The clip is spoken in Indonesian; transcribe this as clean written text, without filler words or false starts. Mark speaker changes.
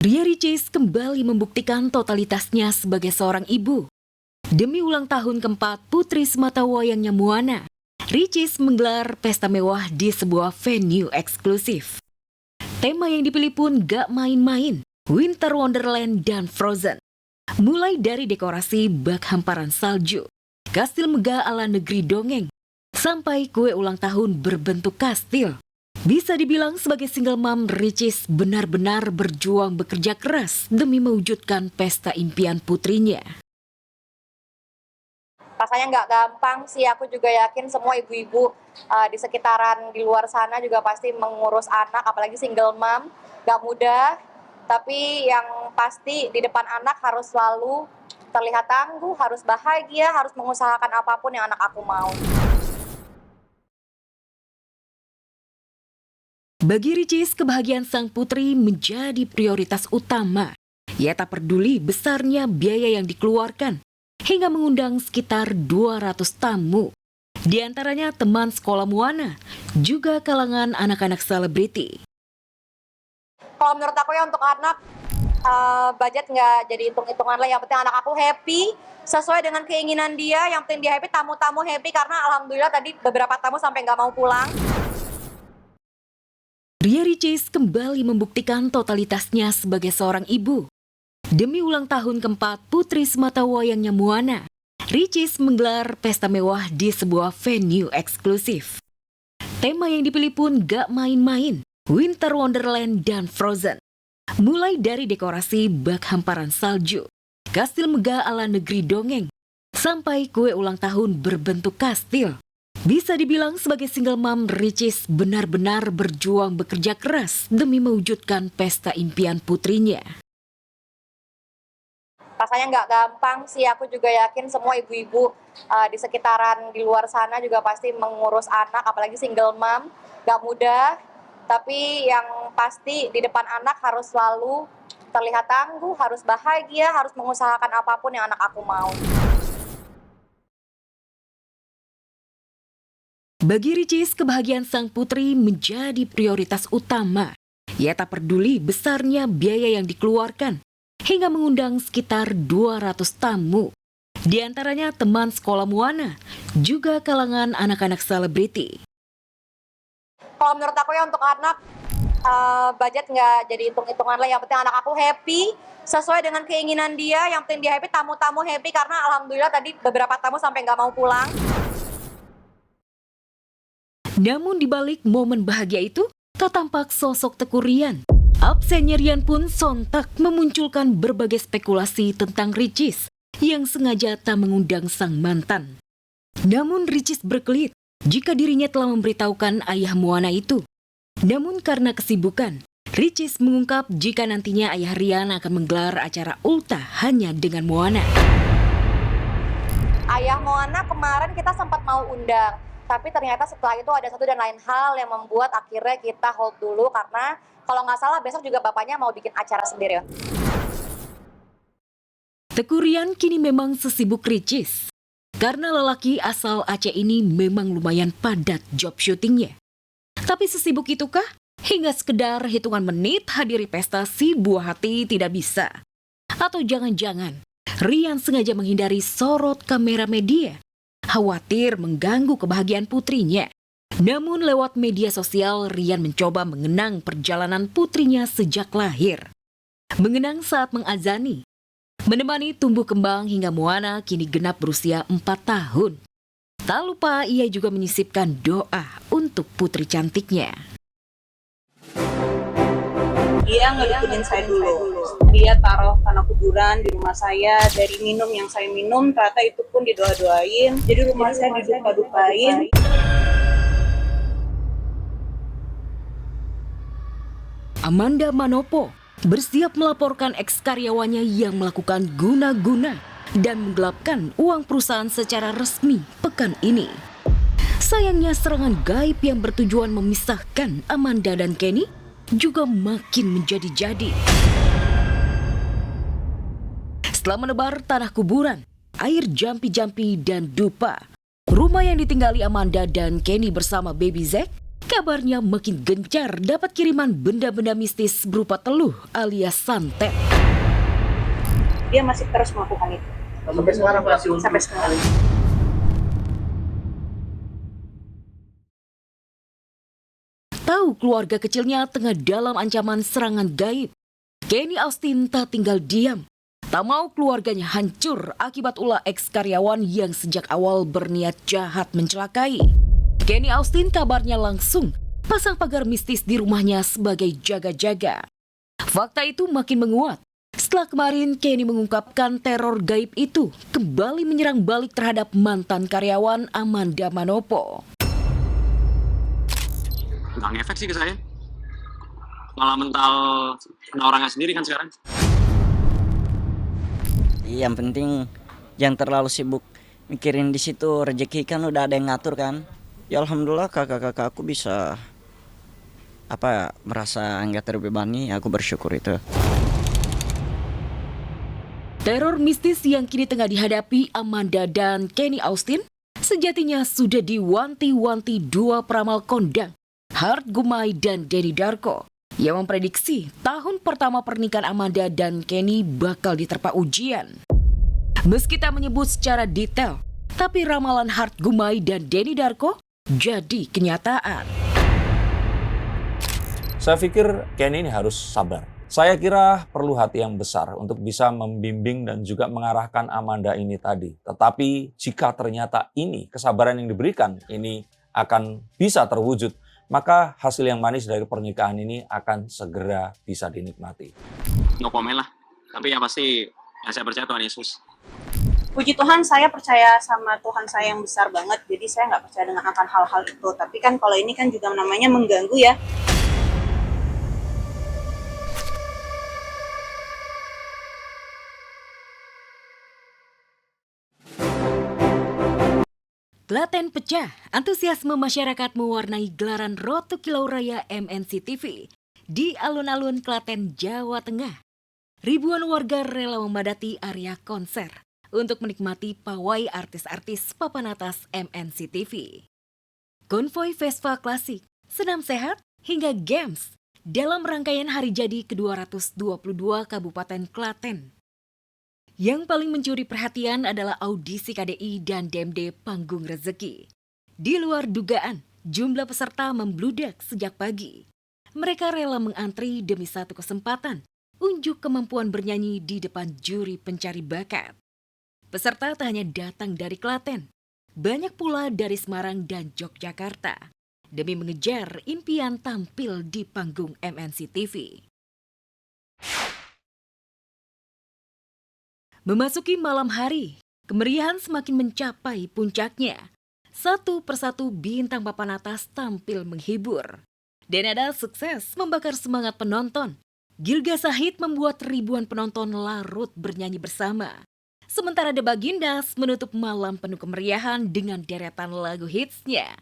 Speaker 1: Ria Ricis kembali membuktikan totalitasnya sebagai seorang ibu. Demi ulang tahun keempat putri sematawayangnya Moana, Ricis menggelar pesta mewah di sebuah venue eksklusif. Tema yang dipilih pun gak main-main, Winter Wonderland dan Frozen. Mulai dari dekorasi bak hamparan salju, kastil megah ala negeri dongeng, sampai kue ulang tahun berbentuk kastil. Bisa dibilang sebagai single mom, Ricis benar-benar berjuang bekerja keras demi mewujudkan pesta impian putrinya.
Speaker 2: Rasanya nggak gampang sih, aku juga yakin semua ibu-ibu di sekitaran di luar sana juga pasti mengurus anak, apalagi single mom, nggak mudah. Tapi yang pasti di depan anak harus selalu terlihat tangguh, harus bahagia, harus mengusahakan apapun yang anak aku mau.
Speaker 1: Bagi Ricis, kebahagiaan sang putri menjadi prioritas utama. Ia tak peduli besarnya biaya yang dikeluarkan, hingga mengundang sekitar 200 tamu. Di antaranya teman sekolah Moana, juga kalangan anak-anak selebriti.
Speaker 2: Kalau menurut aku ya untuk anak, budget nggak jadi hitung-hitungan lah. Yang penting anak aku happy, sesuai dengan keinginan dia. Yang penting dia happy, tamu-tamu happy, karena alhamdulillah tadi beberapa tamu sampai nggak mau pulang.
Speaker 1: Ria Ricis kembali membuktikan totalitasnya sebagai seorang ibu. Demi ulang tahun keempat putri sematawayangnya Moana, Ricis menggelar pesta mewah di sebuah venue eksklusif. Tema yang dipilih pun gak main-main, Winter Wonderland dan Frozen. Mulai dari dekorasi bak hamparan salju, kastil megah ala negeri dongeng, sampai kue ulang tahun berbentuk kastil. Bisa dibilang sebagai single mom, Ricis benar-benar berjuang bekerja keras demi mewujudkan pesta impian putrinya.
Speaker 2: Rasanya nggak gampang sih, aku juga yakin semua ibu-ibu di sekitaran di luar sana juga pasti mengurus anak, apalagi single mom, nggak mudah. Tapi yang pasti di depan anak harus selalu terlihat tangguh, harus bahagia, harus mengusahakan apapun yang anak aku mau.
Speaker 1: Bagi Ricis, kebahagiaan sang putri menjadi prioritas utama. Ia tak peduli besarnya biaya yang dikeluarkan, hingga mengundang sekitar 200 tamu. Di antaranya teman sekolah Moana, juga kalangan anak-anak selebriti.
Speaker 2: Kalau menurut aku ya untuk anak, budget nggak jadi hitung-hitungan lah. Yang penting anak aku happy, sesuai dengan keinginan dia. Yang penting dia happy, tamu-tamu happy, karena alhamdulillah tadi beberapa tamu sampai nggak mau pulang.
Speaker 1: Namun di balik momen bahagia itu, tak tampak sosok Teuku Ryan. Absennya Ryan pun sontak memunculkan berbagai spekulasi tentang Ricis yang sengaja tak mengundang sang mantan. Namun Ricis berkelit jika dirinya telah memberitahukan ayah Moana itu. Namun karena kesibukan, Ricis mengungkap jika nantinya ayah Ryan akan menggelar acara ultah hanya dengan Moana.
Speaker 2: Ayah Moana kemarin kita sempat mau undang, tapi ternyata setelah itu ada satu dan lain hal yang membuat akhirnya kita hold dulu, karena kalau nggak salah besok juga bapaknya mau bikin acara sendiri.
Speaker 1: Teuku Ryan kini memang sesibuk Ricis. Karena lelaki asal Aceh ini memang lumayan padat job syutingnya. Tapi sesibuk itukah? Hingga sekedar hitungan menit hadiri pesta si buah hati tidak bisa. Atau jangan-jangan Ryan sengaja menghindari sorot kamera media, khawatir mengganggu kebahagiaan putrinya. Namun lewat media sosial, Ryan mencoba mengenang perjalanan putrinya sejak lahir. Mengenang saat mengazani, menemani tumbuh kembang hingga Moana kini genap berusia 4 tahun. Tak lupa ia juga menyisipkan doa untuk putri cantiknya.
Speaker 3: Dia ngebikinin saya dulu. Dia taruh tanah kuburan di rumah saya. Dari minum yang saya minum, ternyata itu pun didoa-doain. Jadi rumah saya diduka-dukain.
Speaker 1: Amanda Manopo bersiap melaporkan eks-karyawannya yang melakukan guna-guna dan menggelapkan uang perusahaan secara resmi pekan ini. Sayangnya serangan gaib yang bertujuan memisahkan Amanda dan Kenny juga makin menjadi-jadi. Setelah menebar tanah kuburan, air jampi-jampi dan dupa, rumah yang ditinggali Amanda dan Kenny bersama baby Zack Kabarnya makin gencar dapat kiriman benda-benda mistis berupa teluh alias santet.
Speaker 3: Dia masih terus melakukan itu.
Speaker 4: Sampai sekarang masih
Speaker 3: Sampai sekarang.
Speaker 1: Tahu keluarga kecilnya tengah dalam ancaman serangan gaib, Kenny Austin tak tinggal diam. Tak mau keluarganya hancur akibat ulah eks-karyawan yang sejak awal berniat jahat mencelakai. Kenny Austin kabarnya langsung pasang pagar mistis di rumahnya sebagai jaga-jaga. Fakta itu makin menguat setelah kemarin Kenny mengungkapkan teror gaib itu kembali menyerang balik terhadap mantan karyawan Amanda Manopo.
Speaker 5: Nggak ngefek sih ke saya. Malah mental kena orangnya sendiri kan sekarang.
Speaker 6: Yang penting jangan terlalu sibuk mikirin di situ, rezeki kan udah ada yang ngatur kan. Ya alhamdulillah kakak-kakak aku bisa merasa nggak terbebani, aku bersyukur itu.
Speaker 1: Teror mistis yang kini tengah dihadapi Amanda dan Kenny Austin sejatinya sudah diwanti-wanti dua peramal kondang, Hart Gumai dan Denny Darko, yang memprediksi tahun pertama pernikahan Amanda dan Kenny bakal diterpa ujian. Meski tak menyebut secara detail, tapi ramalan Hart Gumai dan Denny Darko jadi kenyataan.
Speaker 7: Saya pikir Kenny ini harus sabar. Saya kira perlu hati yang besar untuk bisa membimbing dan juga mengarahkan Amanda ini tadi. Tetapi jika ternyata ini kesabaran yang diberikan ini akan bisa terwujud, maka hasil yang manis dari pernikahan ini akan segera bisa dinikmati.
Speaker 5: No komen lah. Tapi ya pasti yang saya percaya Tuhan Yesus.
Speaker 3: Puji Tuhan, saya percaya sama Tuhan saya yang besar banget, jadi saya nggak percaya dengan akan hal-hal itu. Tapi kan kalau ini kan juga namanya mengganggu ya.
Speaker 1: Klaten pecah, antusiasme masyarakat mewarnai gelaran Road to Kilau Raya MNC TV di alun-alun Klaten, Jawa Tengah. Ribuan warga rela memadati area konser untuk menikmati pawai artis-artis papan atas MNC TV. Konvoi Vespa klasik, senam sehat, hingga games dalam rangkaian hari jadi ke-222 Kabupaten Klaten. Yang paling mencuri perhatian adalah audisi KDI dan DMD Panggung Rezeki. Di luar dugaan, jumlah peserta membludak sejak pagi. Mereka rela mengantri demi satu kesempatan unjuk kemampuan bernyanyi di depan juri pencari bakat. Peserta tak hanya datang dari Klaten, banyak pula dari Semarang dan Yogyakarta demi mengejar impian tampil di panggung MNC TV. Memasuki malam hari, kemeriahan semakin mencapai puncaknya. Satu persatu bintang papan atas tampil menghibur. Denada sukses membakar semangat penonton. Gilga Sahid membuat ribuan penonton larut bernyanyi bersama. Sementara The Bagindas menutup malam penuh kemeriahan dengan deretan lagu hitsnya.